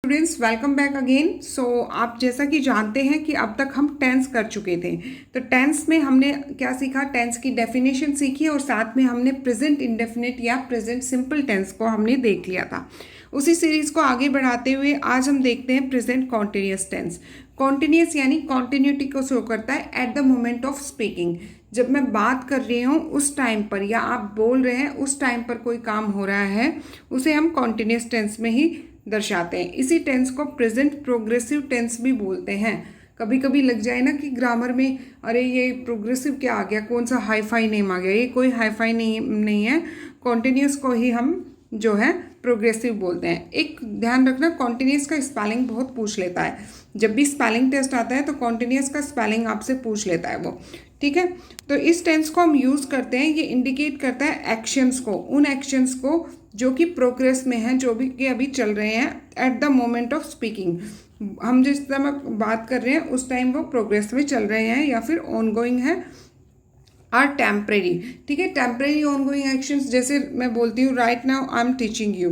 Students welcome back again. So आप जैसा कि जानते हैं कि अब तक हम टेंस कर चुके थे। तो टेंस में हमने क्या सीखा, टेंस की डेफिनेशन सीखी और साथ में हमने प्रेजेंट इंडेफिनिट या प्रेजेंट सिंपल टेंस को हमने देख लिया था। उसी सीरीज को आगे बढ़ाते हुए आज हम देखते हैं प्रेजेंट कॉन्टिन्यूस टेंस। कॉन्टिन्यूस यानी कॉन्टिन्यूटी को शो करता है eight the moment of speaking. जब मैं बात कर रही हूँ उस टाइम पर या आप बोल रहे हैं उस टाइम पर कोई काम हो रहा है, उसे हम कॉन्टिन्यूस टेंस में ही दर्शाते हैं। इसी टेंस को प्रेजेंट प्रोग्रेसिव टेंस भी बोलते हैं। कभी कभी लग जाए ना कि ग्रामर में अरे ये प्रोग्रेसिव क्या आ गया, कौन सा हाई फाई नेम आ गया। ये कोई हाई फाई नहीं है, कॉन्टिन्यूस को ही हम जो है प्रोग्रेसिव बोलते हैं। एक ध्यान रखना, कॉन्टिन्यूस का स्पेलिंग बहुत पूछ लेता है। जब भी स्पेलिंग टेस्ट आता है तो कॉन्टिन्यूस का स्पेलिंग आपसे पूछ लेता है वो, ठीक है। तो इस टेंस को हम यूज़ करते हैं, ये इंडिकेट करता है एक्शंस को, उन एक्शंस को जो कि प्रोग्रेस में हैं, जो भी कि अभी चल रहे हैं at the moment of speaking. हम जिस समय बात कर रहे हैं उस टाइम वो प्रोग्रेस में चल रहे हैं या फिर ऑनगोइंग है, आर टेम्परेरी, ठीक है। टेम्परेरी ऑनगोइंग एक्शंस, जैसे मैं बोलती हूँ right now I am teaching you,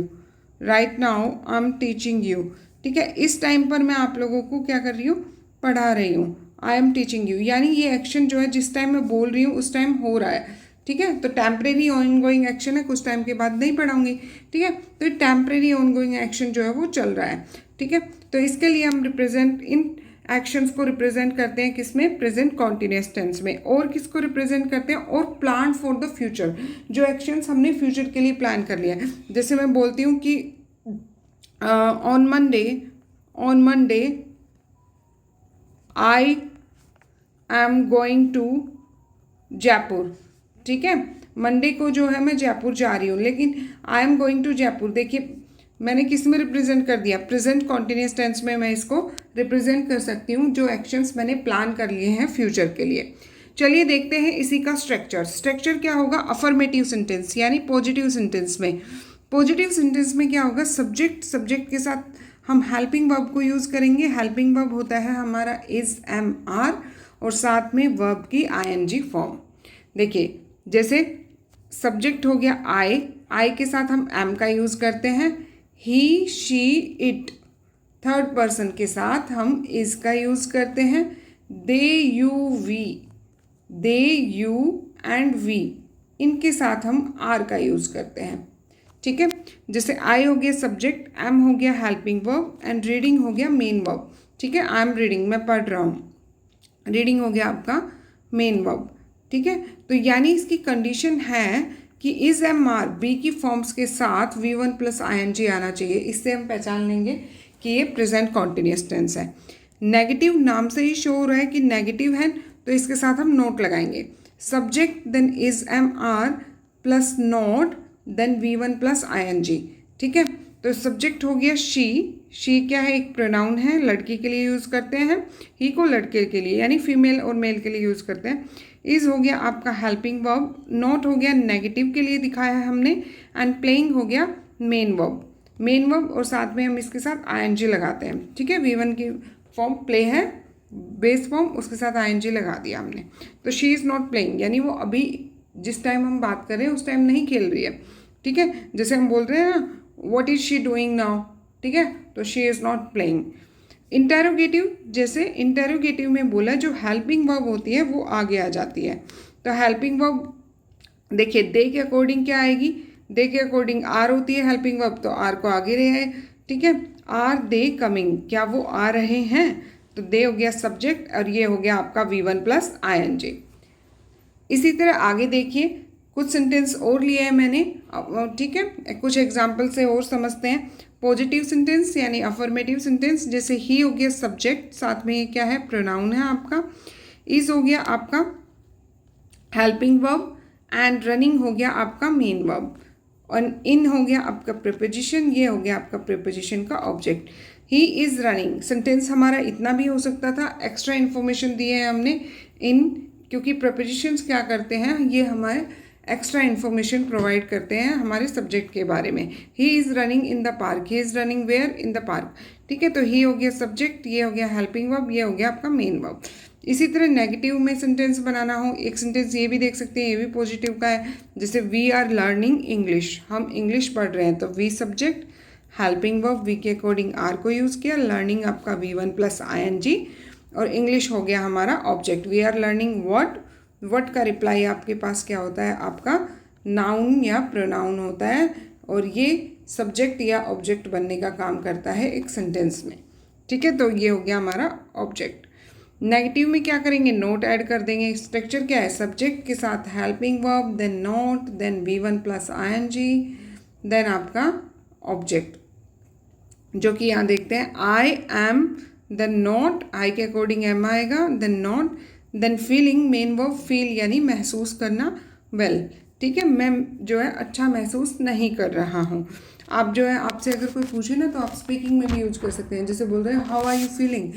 right now I am teaching you, ठीक है। इस टाइम पर मैं आप लोगों को क्या कर रही हूँ, पढ़ा रही हूँ। आई एम टीचिंग यू यानी ये एक्शन जो है जिस टाइम मैं बोल रही हूँ उस टाइम हो रहा है, ठीक है। तो टेम्परेरी ऑनगोइंग एक्शन है, कुछ टाइम के बाद नहीं पढ़ाऊंगी, ठीक है। तो ये टेम्परेरी ऑनगोइंग एक्शन जो है वो चल रहा है, ठीक है। तो इसके लिए हम रिप्रेजेंट इन एक्शंस को रिप्रेजेंट करते हैं किसमें, प्रेजेंट कॉन्टिन्यूस टेंस में। और किसको रिप्रेजेंट करते हैं, और प्लान फॉर द फ्यूचर, जो एक्शंस हमने फ्यूचर के लिए प्लान कर लिया है। जैसे मैं बोलती हूँ कि on Monday I am going to Jaipur, ठीक है। मंडे को जो है मैं जयपुर जा रही हूँ, लेकिन I am going to Jaipur, देखिए मैंने किस में रिप्रेजेंट कर दिया, प्रेजेंट कॉन्टिन्यूस टेंस में मैं इसको रिप्रेजेंट कर सकती हूँ, जो एक्शंस मैंने प्लान कर लिए हैं फ्यूचर के लिए। चलिए देखते हैं इसी का स्ट्रक्चर क्या होगा। अफर्मेटिव सेंटेंस यानी पॉजिटिव सेंटेंस में, पॉजिटिव सेंटेंस में क्या होगा, सब्जेक्ट के साथ हम हेल्पिंग वर्ब को यूज़ करेंगे। हेल्पिंग वर्ब होता है हमारा इज, एम, आर, और साथ में वर्ब की आईएनजी फॉर्म। देखिए जैसे सब्जेक्ट हो गया आई के साथ हम एम का यूज़ करते हैं। ही, शी, इट, थर्ड पर्सन के साथ हम इज का यूज़ करते हैं। दे, यू, एंड वी, इनके साथ हम आर का यूज़ करते हैं, ठीक है। जैसे आई हो गया सब्जेक्ट, एम हो गया हेल्पिंग वर्ब, एंड रीडिंग हो गया मेन वर्ब, ठीक है। आई एम रीडिंग, मैं पढ़ रहा हूँ, रीडिंग हो गया आपका मेन वर्ब, ठीक है। तो यानी इसकी कंडीशन है कि इज, एम, आर, बी की फॉर्म्स के साथ V1 प्लस ING आना चाहिए। इससे हम पहचान लेंगे कि ये प्रेजेंट कॉन्टिन्यूस टेंस है। नेगेटिव नाम से ही शो हो रहा है कि नेगेटिव है, तो इसके साथ हम नोट लगाएंगे। Subject then is, am, are plus not then V1 plus ING, ठीक है। तो सब्जेक्ट हो गया शी क्या है, एक प्रोनाउन है, लड़की के लिए यूज़ करते हैं, ही को लड़के के लिए यानी फीमेल और मेल के लिए यूज़ करते हैं। इज हो गया आपका हेल्पिंग वर्ब, नॉट हो गया नेगेटिव के लिए दिखाया है हमने, एंड प्लेइंग हो गया मेन वर्ब, और साथ में हम इसके साथ ING लगाते हैं, ठीक है। V1 की फॉर्म प्ले है, बेस फॉर्म, उसके साथ ING लगा दिया हमने। तो शी इज़ नॉट प्लेइंग यानी वो अभी जिस टाइम हम बात कर रहे हैं उस टाइम नहीं खेल रही है, ठीक है। जैसे हम बोल रहे हैं ना what is she doing now, ठीक है, तो she is not playing. Interrogative, जैसे इंटेरोगेटिव में बोला जो हेल्पिंग वर्ब होती है वो आगे आ जाती है। तो हेल्पिंग वर्ब देखिए दे के अकॉर्डिंग क्या आएगी, दे के अकॉर्डिंग आर होती है हेल्पिंग वर्ब, तो आर को आगे रहे, ठीक है। आर दे कमिंग, क्या वो आ रहे हैं, तो दे हो गया सब्जेक्ट और ये हो गया आपका V1 प्लस ING। इसी तरह आगे देखिए कुछ सेंटेंस और लिए हैं मैंने, ठीक है। कुछ एग्जाम्पल से और समझते हैं। पॉजिटिव सेंटेंस यानी अफर्मेटिव सेंटेंस, जैसे ही हो गया सब्जेक्ट, साथ में ये क्या है, प्रोनाउन है आपका। इज हो गया आपका हेल्पिंग वर्ब, एंड रनिंग हो गया आपका मेन वर्ब, और इन हो गया आपका प्रीपोजिशन, ये हो गया आपका प्रीपोजिशन का object. He is running, sentence हमारा इतना भी हो सकता था, एक्स्ट्रा इन्फॉर्मेशन दी है हमने इन, क्योंकि प्रीपोजिशंस क्या करते हैं, ये हमारे एक्स्ट्रा इन्फॉर्मेशन प्रोवाइड करते हैं हमारे सब्जेक्ट के बारे में। He is running in the park, he is running where, in the park, ठीक है। तो ही हो गया सब्जेक्ट, ये हो गया हेल्पिंग वर्ब, ये हो गया आपका मेन वर्ब। इसी तरह नेगेटिव में सेंटेंस बनाना हो, एक सेंटेंस ये भी देख सकते हैं, ये भी पॉजिटिव का है। जैसे वी आर लर्निंग इंग्लिश, हम इंग्लिश पढ़ रहे हैं, तो we subject, helping verb we के अकॉर्डिंग आर को यूज़ किया, लर्निंग आपका V1 प्लस ING, और इंग्लिश हो गया हमारा object, we are learning what. What का रिप्लाई आपके पास क्या होता है, आपका नाउन या प्रोनाउन होता है, और ये सब्जेक्ट या ऑब्जेक्ट बनने का काम करता है एक सेंटेंस में। ठीक है, तो ये हो गया हमारा ऑब्जेक्ट। नेगेटिव में क्या करेंगे, नोट ऐड कर देंगे। स्ट्रक्चर क्या है, सब्जेक्ट के साथ helping verb, then not, then V1 plus ING, then आपका ऑब्जेक्ट, जो कि यहाँ देखते हैं I am, then not, I के अकॉर्डिंग एम आएगा, then not, then feeling, main verb feel यानी महसूस करना, वेल ठीक है, मैं जो है अच्छा महसूस नहीं कर रहा हूँ। आप जो है, आपसे अगर कोई पूछे ना तो आप स्पीकिंग में भी यूज कर सकते हैं, जैसे बोल रहे हैं how are you feeling,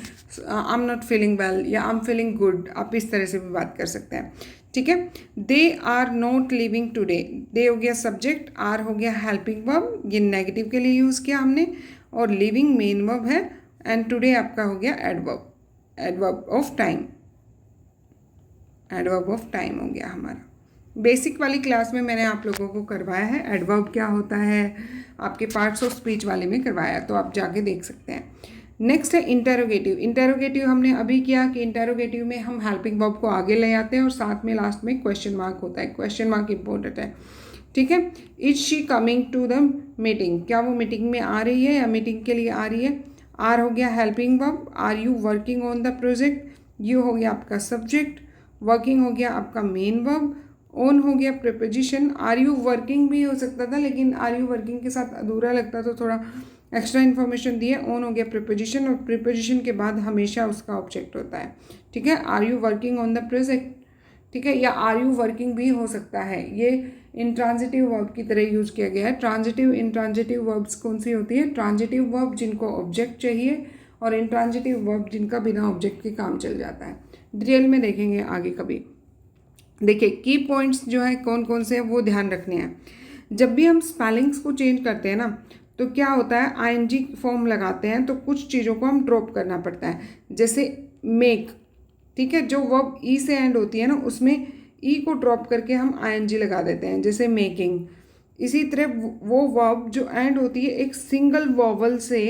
I am not feeling well या आई एम फीलिंग गुड, आप इस तरह से भी बात कर सकते हैं। ठीक है, they are not living today, they हो गया सब्जेक्ट, आर हो गया हेल्पिंग वर्ब, ये नेगेटिव के लिए यूज़ किया हमने, और लिविंग मेन वर्ब है, एंड टुडे आपका हो गया adverb, adverb of time, adverb of time हो गया हमारा। बेसिक वाली क्लास में मैंने आप लोगों को करवाया है एडवर्ब क्या होता है, आपके पार्ट्स ऑफ स्पीच वाले में करवाया, तो आप जाके देख सकते हैं। नेक्स्ट है इंटेरोगेटिव। इंटेरोगेटिव हमने अभी किया कि इंटेरोगेटिव में हम हेल्पिंग वर्ब को आगे ले आते हैं और साथ में लास्ट में क्वेश्चन मार्क होता है, क्वेश्चन मार्क इंपॉर्टेंट है। ठीक है, is she coming to the meeting, क्या वो मीटिंग में आ रही है या मीटिंग के लिए आ रही है। आर हो गया helping verb, are you working on the project, you हो गया आपका सब्जेक्ट, वर्किंग हो गया आपका मेन वर्ब, ऑन हो गया प्रिपोजिशन, आर यू वर्किंग भी हो सकता था लेकिन आर यू वर्किंग के साथ अधूरा लगता तो थोड़ा एक्स्ट्रा इन्फॉर्मेशन दी है, ऑन हो गया प्रिपोजिशन, और प्रिपोजिशन के बाद हमेशा उसका ऑब्जेक्ट होता है। ठीक है, are you working on the project, ठीक है, या आर यू वर्किंग भी हो सकता है, ये इंट्रांजिटिव वर्ब की तरह यूज किया गया है। ट्रांजिटिव इंट्रांजिटिव वर्ब्स कौन सी होती है, ट्रांजिटिव वर्ब जिनको ऑब्जेक्ट चाहिए, और इंट्रांजिटिव वर्ब जिनका बिना ऑब्जेक्ट के काम चल जाता है। डिटेल में देखेंगे आगे कभी। देखिए की पॉइंट्स जो है कौन कौन से हैं वो ध्यान रखने हैं। जब भी हम स्पेलिंग्स को चेंज करते हैं ना तो क्या होता है, ING फॉर्म लगाते हैं तो कुछ चीज़ों को हम ड्रॉप करना पड़ता है, जैसे मेक, ठीक है, जो वर्ब ई से एंड होती है ना उसमें ई को ड्रॉप करके हम ING लगा देते हैं, जैसे मेकिंग। इसी तरह वो वर्ब जो एंड होती है एक सिंगल वॉवल से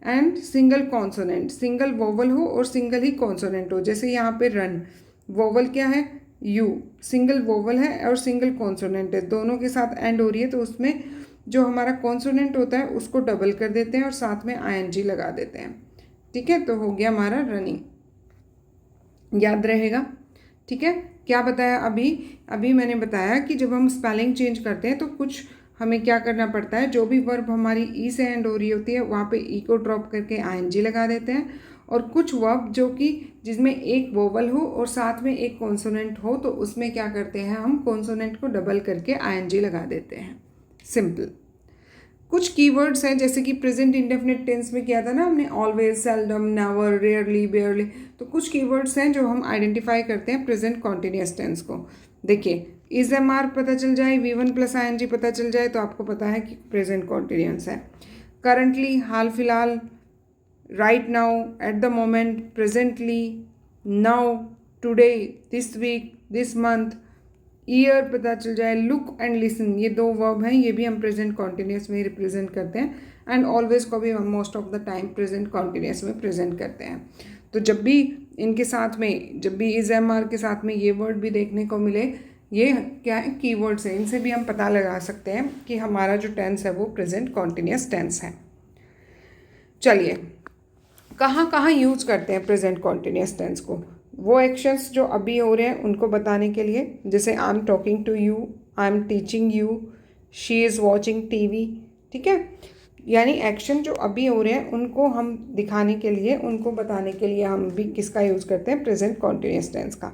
and single consonant, single vowel हो और सिंगल ही कॉन्सोनेंट हो, जैसे यहाँ पे रन, वॉवल क्या है यू, सिंगल वोवल है और सिंगल कॉन्सोनेंट है, दोनों के साथ एंड हो रही है तो उसमें जो हमारा कॉन्सोनेंट होता है उसको डबल कर देते हैं और साथ में ING लगा देते हैं। ठीक है, तो हो गया हमारा रनिंग, याद रहेगा। ठीक है, क्या बताया अभी मैंने बताया कि जब हम स्पेलिंग चेंज करते हैं तो कुछ हमें क्या करना पड़ता है, जो भी वर्ब हमारी ई से एंड हो रही होती है वहाँ पे ई को ड्रॉप करके ING लगा देते हैं, और कुछ वर्ब जो कि जिसमें एक वोवल हो और साथ में एक कॉन्सोनेंट हो तो उसमें क्या करते हैं, हम कॉन्सोनेंट को डबल करके ING लगा देते हैं। सिंपल। कुछ कीवर्ड्स हैं जैसे कि प्रेजेंट इंडेफिनिट टेंस में किया था ना हमने, ऑलवेज, सेल्डम, नेवर, रेयरली, बेयरली, तो कुछ कीवर्ड्स हैं जो हम आइडेंटिफाई करते हैं प्रेजेंट कॉन्टिन्यूअस टेंस को। देखिए इज एम आर पता चल जाए, V1 प्लस ING पता चल जाए तो आपको पता है कि प्रेजेंट कॉन्टिन्यूअस है। करंटली, हाल फिलहाल, right now, at the moment, presently, now, today, this week, this month, year पता चल जाए, लुक एंड लिसन, ये दो वर्ब हैं, ये भी हम प्रेजेंट कॉन्टिन्यूअस में रिप्रेजेंट करते हैं, एंड ऑलवेज को भी हम most of the time present continuous में प्रेजेंट करते हैं। तो जब भी इनके साथ में, जब भी इज एम आर के साथ में ये वर्ड भी देखने को मिले, ये क्या है, कीवर्ड्स हैं, इनसे भी हम पता लगा सकते हैं कि हमारा जो टेंस है वो प्रेजेंट कॉन्टिन्यूअस टेंस है। चलिए कहाँ कहाँ यूज करते हैं प्रेजेंट कॉन्टिन्यूअस टेंस को, वो एक्शंस जो अभी हो रहे हैं उनको बताने के लिए, जैसे I am talking to you, I am teaching you, she is watching TV। ठीक है, यानी एक्शन जो अभी हो रहे हैं उनको हम दिखाने के लिए, उनको बताने के लिए हम भी किसका यूज़ करते हैं, प्रेजेंट कॉन्टिन्यूअस टेंस का।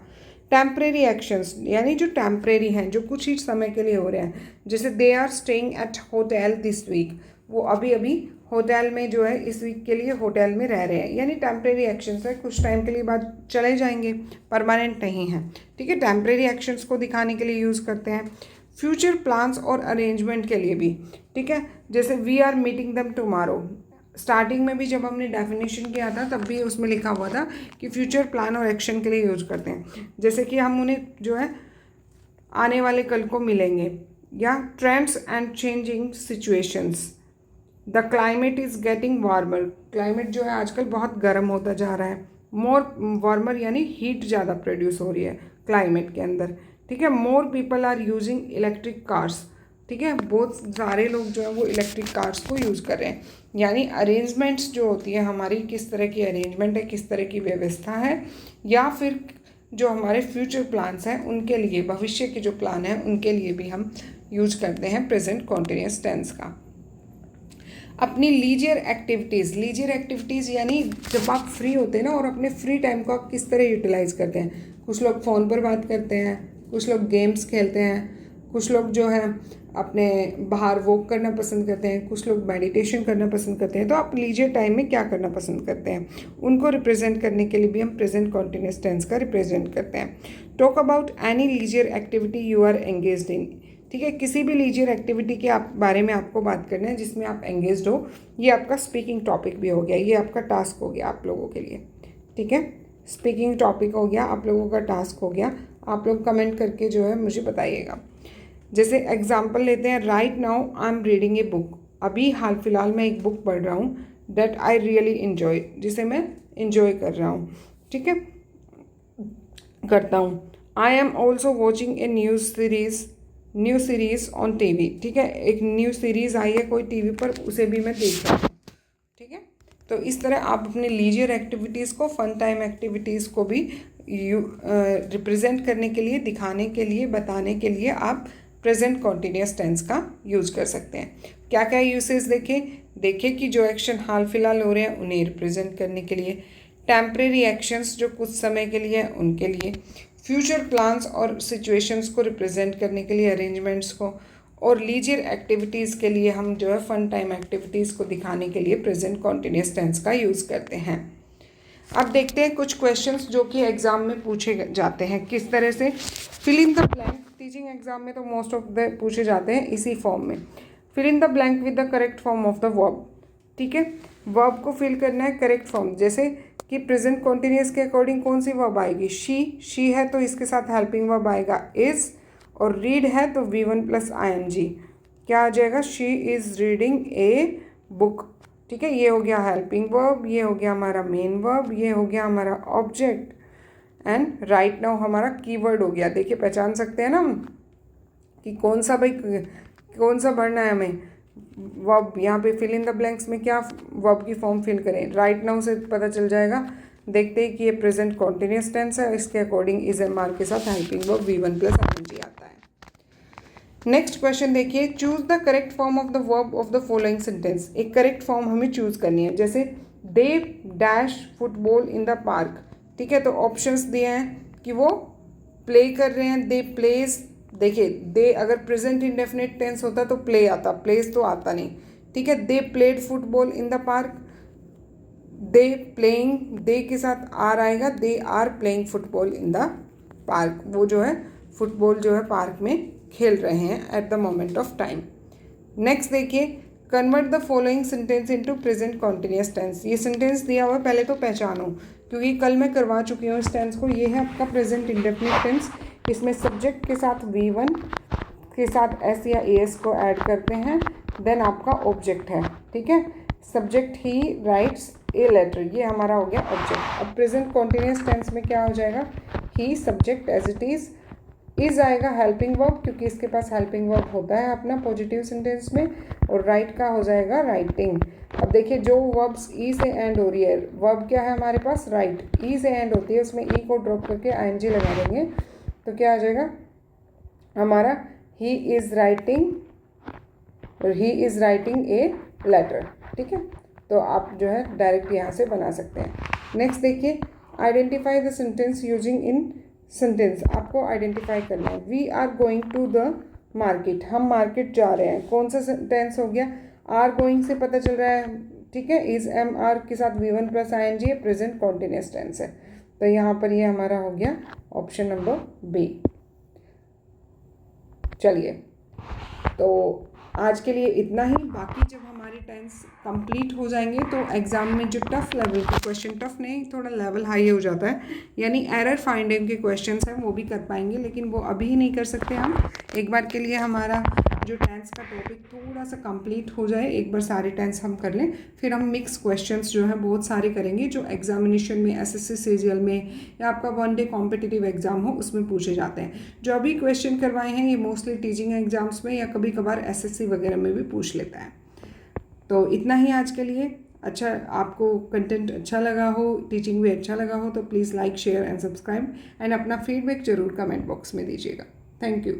टेम्परेरी एक्शंस यानी जो टेम्परेरी हैं, जो कुछ ही समय के लिए हो रहे हैं, जैसे they are staying at hotel this week, वो अभी अभी होटल में जो है इस वीक के लिए होटल में रह रहे हैं, यानी टेम्परेरी एक्शंस है, कुछ टाइम के लिए बाद चले जाएंगे, परमानेंट नहीं है। ठीक है, टेम्परेरी एक्शंस को दिखाने के लिए यूज़ करते हैं। फ्यूचर प्लान्स और अरेंजमेंट के लिए भी, ठीक है, जैसे we are meeting them tomorrow, starting में भी जब हमने डेफिनेशन किया था तब भी उसमें लिखा हुआ था कि फ्यूचर प्लान और एक्शन के लिए यूज़ करते हैं, जैसे कि हम उन्हें जो है आने वाले कल को मिलेंगे, या trends and changing situations, the climate is getting warmer, climate जो है आजकल बहुत गर्म होता जा रहा है। मोर वार्मर यानी हीट ज़्यादा प्रोड्यूस हो रही है क्लाइमेट के अंदर, ठीक है। More people are using electric cars, ठीक है, बहुत सारे लोग जो है वो इलेक्ट्रिक कार्स को यूज़ कर रहे हैं। यानी अरेंजमेंट्स जो होती है हमारी, किस तरह की अरेंजमेंट है, किस तरह की व्यवस्था है, या फिर जो हमारे फ्यूचर प्लान्स हैं उनके लिए, भविष्य के जो प्लान हैं उनके लिए भी हम यूज करते हैं प्रेजेंट कॉन्टिन्यूस टेंस का। अपनी लीजियर एक्टिविटीज़ यानी जब आप फ्री होते हैं ना, और अपने फ्री टाइम को आप किस तरह यूटिलाइज करते हैं। कुछ लोग फ़ोन पर बात करते हैं, कुछ लोग गेम्स खेलते हैं, कुछ लोग जो है अपने बाहर वॉक करना पसंद करते हैं, कुछ लोग मेडिटेशन करना पसंद करते हैं। तो आप लीजियर टाइम में क्या करना पसंद करते हैं, उनको रिप्रेजेंट करने के लिए भी हम प्रेजेंट कॉन्टिन्यूस टेंस का रिप्रेजेंट करते हैं। Talk about any leisure activity you are engaged in, ठीक है, किसी भी लीजियर एक्टिविटी के आप बारे में आपको बात करना है जिसमें आप एंगेज्ड हो। ये आपका स्पीकिंग टॉपिक भी हो गया, ये आपका टास्क हो गया आप लोगों के लिए, ठीक है। स्पीकिंग टॉपिक हो गया, आप लोगों का टास्क हो गया। आप लोग कमेंट करके जो है मुझे बताइएगा। जैसे एग्जाम्पल लेते हैं, right now I am reading a book, अभी हाल फिलहाल मैं एक बुक पढ़ रहा हूँ, दैट आई रियली इन्जॉय, जिसे मैं इन्जॉय कर रहा हूँ, ठीक है, करता हूँ। I am also watching a new series on TV, ठीक है, एक न्यू सीरीज़ आई है कोई टीवी पर, उसे भी मैं देख रहा हूँ, ठीक है। तो इस तरह आप अपने लीजियर एक्टिविटीज़ को, फन टाइम एक्टिविटीज़ को भी रिप्रेजेंट करने के लिए, दिखाने के लिए, बताने के लिए आप प्रेजेंट कॉन्टिन्यूस टेंस का यूज़ कर सकते हैं। क्या क्या यूसेज देखें कि जो एक्शन हाल फिलहाल हो रहे हैं उन्हें रिप्रेजेंट करने के लिए, टेम्परेरी एक्शंस जो कुछ समय के लिए हैं उनके लिए, फ्यूचर प्लान्स और सिचुएशंस को रिप्रेजेंट करने के लिए, अरेंजमेंट्स को, और लीजियर एक्टिविटीज़ के लिए हम जो है फन टाइम एक्टिविटीज़ को दिखाने के लिए प्रेजेंट कॉन्टिन्यूस टेंस का यूज़ करते हैं। अब देखते हैं कुछ क्वेश्चंस जो कि एग्जाम में पूछे जाते हैं किस तरह से। Fill in the blank, teaching exam में तो मोस्ट ऑफ द पूछे जाते हैं इसी फॉर्म में। Fill in the blank with the correct form of the verb, ठीक है, वर्ब को फिल करना है करेक्ट फॉर्म। जैसे कि प्रेजेंट कॉन्टिन्यूस के अकॉर्डिंग कौन सी वर्ब आएगी, शी है तो इसके साथ हेल्पिंग वर्ब आएगा इज़, और रीड है तो V1 + ING, क्या आ जाएगा, she is reading a book, ठीक है। ये हो गया हेल्पिंग वर्ब, ये हो गया हमारा मेन वर्ब, ये हो गया हमारा ऑब्जेक्ट, एंड राइट नाउ हमारा कीवर्ड हो गया। देखिए पहचान सकते हैं ना हम कि कौन सा भरना है हमें वर्ब। यहाँ पे फिल इन द ब्लैंक्स में क्या वर्ब की फॉर्म फिल करें, राइट नाउ से पता चल जाएगा। देखते हैं कि ये प्रेजेंट कॉन्टिन्यूस टेंस है, इसके अकॉर्डिंग इज एम आर के साथ हेल्पिंग वर्ब V1 + ING आता है। नेक्स्ट क्वेश्चन देखिए, choose the correct form of the verb of the following sentence. एक करेक्ट फॉर्म हमें चूज करनी है। जैसे they dash football in the park, ठीक है, तो ऑप्शंस दिए हैं कि वो प्ले कर रहे हैं, दे प्लेज। देखिए दे अगर प्रेजेंट इंडेफिनिट टेंस होता तो प्ले आता, प्लेज तो आता नहीं, ठीक है। They played football in the park, they playing, they के साथ आर आएगा, they are playing football in the park, वो जो है फुटबॉल जो है पार्क में खेल रहे हैं at the moment of time. Next देखिए, convert the following sentence into present continuous tense. ये सेंटेंस दिया हुआ है, पहले तो पहचानो, क्योंकि कल मैं करवा चुकी हूँ इस टेंस को। ये है आपका प्रेजेंट इंडेफिनिट टेंस, इसमें सब्जेक्ट के साथ V1 के साथ S या AS को ऐड करते हैं, देन आपका ऑब्जेक्ट है, ठीक है। Subject he writes a letter, ये हमारा हो गया ऑब्जेक्ट। अब प्रेजेंट कॉन्टिन्यूस टेंस में क्या हो जाएगा, ही सब्जेक्ट एज इट इज़ आएगा हेल्पिंग वर्ब, क्योंकि इसके पास हेल्पिंग वर्ब होता है अपना पॉजिटिव सेंटेंस में, और राइट का हो जाएगा राइटिंग। अब देखिए जो वर्ब्स ई से एंड हो रही है, वर्ब क्या है हमारे पास, राइट, ई से एंड होती है, उसमें ई को ड्रॉप करके ING लगा देंगे तो क्या आ जाएगा हमारा, he is writing a letter, ठीक है। तो आप जो है डायरेक्ट यहाँ से बना सकते हैं। नेक्स्ट देखिए, identify the sentence using in sentence, आपको आइडेंटिफाई करना है। We are going to the market, हम मार्केट जा रहे हैं, कौन सा टेंस हो गया, आर गोइंग से पता चल रहा है, ठीक है। इज MR के साथ V1 + ING present continuous tense है, तो यहाँ पर ये हमारा हो गया ऑप्शन नंबर B। चलिए तो आज के लिए इतना ही। बाकी जब हमारे टेंस कंप्लीट हो जाएंगे तो एग्ज़ाम में जो टफ लेवल के क्वेश्चन, टफ नहीं थोड़ा लेवल हाई हो जाता है, यानी एरर फाइंडिंग के क्वेश्चंस हैं वो भी कर पाएंगे, लेकिन वो अभी ही नहीं कर सकते हम। एक बार के लिए हमारा जो टेंस का टॉपिक थोड़ा सा कंप्लीट हो जाए, एक बार सारे टेंस हम कर लें, फिर हम मिक्स क्वेश्चंस जो है बहुत सारे करेंगे जो एग्जामिनेशन में, एसएससी सीजीएल में या आपका वन डे कॉम्पिटिटिव एग्जाम हो उसमें पूछे जाते हैं। जो अभी क्वेश्चन करवाए हैं ये मोस्टली टीचिंग एग्जाम्स में या कभी कभार एसएससी वगैरह में भी पूछ लेता है। तो इतना ही आज के लिए। अच्छा, आपको कंटेंट अच्छा लगा हो, टीचिंग भी अच्छा लगा हो, तो please like, share and subscribe, and अपना फीडबैक ज़रूर कमेंट बॉक्स में दीजिएगा। Thank you.